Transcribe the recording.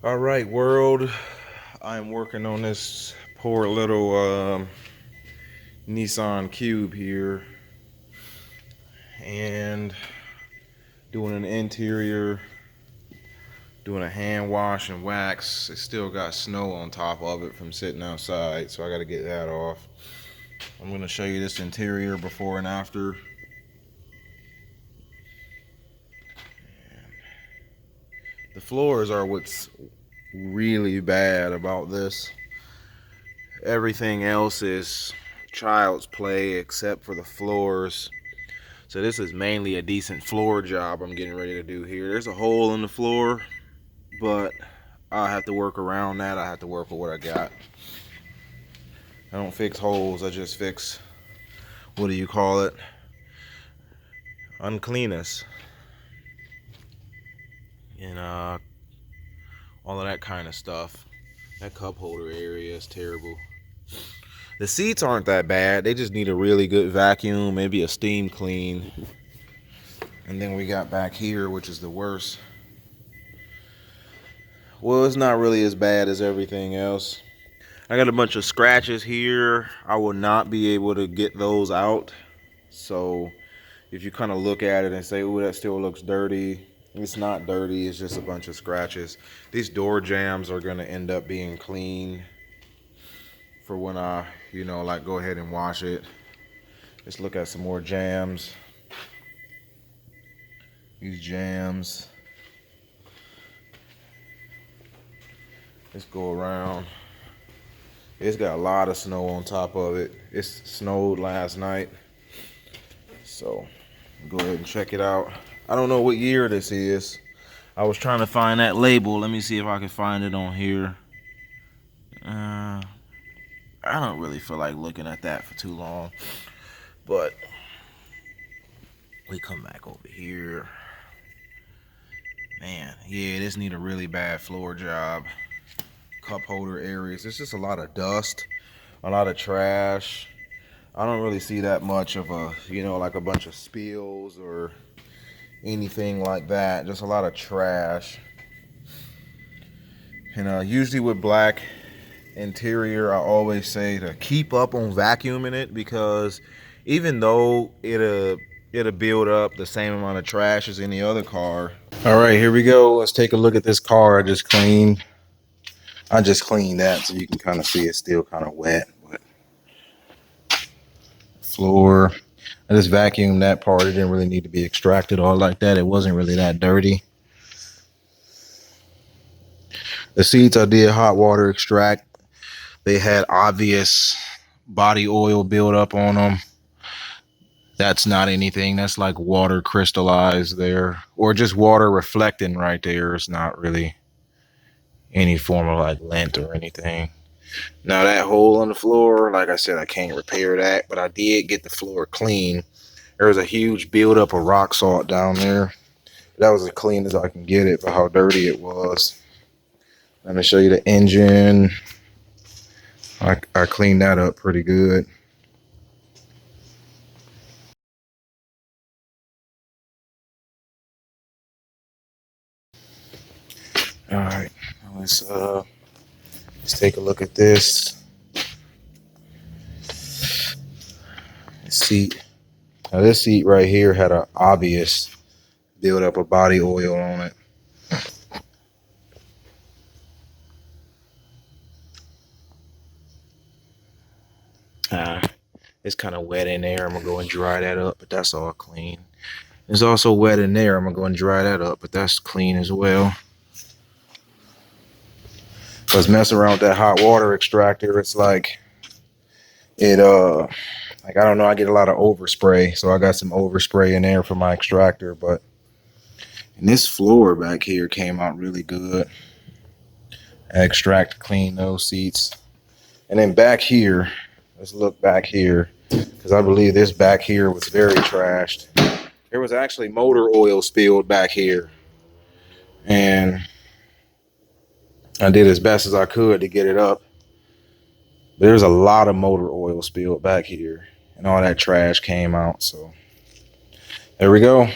All right, world. I'm working on this poor little Nissan Cube here and doing an interior, doing a hand wash and wax. It still got snow on top of it from sitting outside, so I got to get that off. I'm going to show you this interior before and after. The floors are what's really bad about this. Everything else is child's play except for the floors. So this is mainly a decent floor job I'm getting ready to do here. There's a hole in the floor, but I'll have to work around that. I have to work with what I got. I don't fix holes, I just fix, what do you call it? Uncleanness. And all of that kind of stuff. That cup holder area is terrible. The seats aren't that bad. They just need a really good vacuum, maybe a steam clean. And then we got back here, which is the worst. Well, it's not really as bad as everything else. I got a bunch of scratches here. I will not be able to get those out. So if you kind of look at it and say, "Ooh, that still looks dirty," it's not dirty. It's just a bunch of scratches. These door jambs are gonna end up being clean for when I, like go ahead and wash it. Let's look at some more jams. These jams. Let's go around. It's got a lot of snow on top of it. It snowed last night. So go ahead and check it out. I don't know what year this is. I was trying to find that label. Let me see if I can find it on here. I don't really feel like looking at that for too long. But we come back over here. Man, yeah, this need a really bad floor job. Cup holder areas. It's just a lot of dust, a lot of trash. I don't really see that much of a, like a bunch of spills or anything like that. Just a lot of trash. And usually with black interior, I always say to keep up on vacuuming it, because even though it'll build up the same amount of trash as any other car. All right, here we go. Let's take a look at this car I just cleaned. I just cleaned that so you can kind of see it's still kind of wet. But floor, I just vacuumed that part. It didn't really need to be extracted all like that. It wasn't really that dirty. The seats I did hot water extract. They had obvious body oil buildup on them. That's not anything. That's like water crystallized there, or just water reflecting right there. It's not really any form of like lint or anything. Now that hole on the floor, like I said, I can't repair that, but I did get the floor clean. There was a huge buildup of rock salt down there. That was as clean as I can get it for how dirty it was. Let me show you the engine. I cleaned that up pretty good. All right, let's take a look at this seat. Now this seat right here had an obvious buildup of body oil on it. It's kind of wet in there. I'm gonna go and dry that up, but that's all clean. It's also wet in there. I'm gonna go and dry that up, but that's clean as well. Cause messing around with that hot water extractor, it's like like I don't know, I get a lot of overspray, so I got some overspray in there for my extractor. But and this floor back here came out really good. I extract clean those seats, and then back here, let's look back here, because I believe this back here was very trashed. There was actually motor oil spilled back here, and I did as best as I could to get it up. There's a lot of motor oil spilled back here, and all that trash came out. So there we go.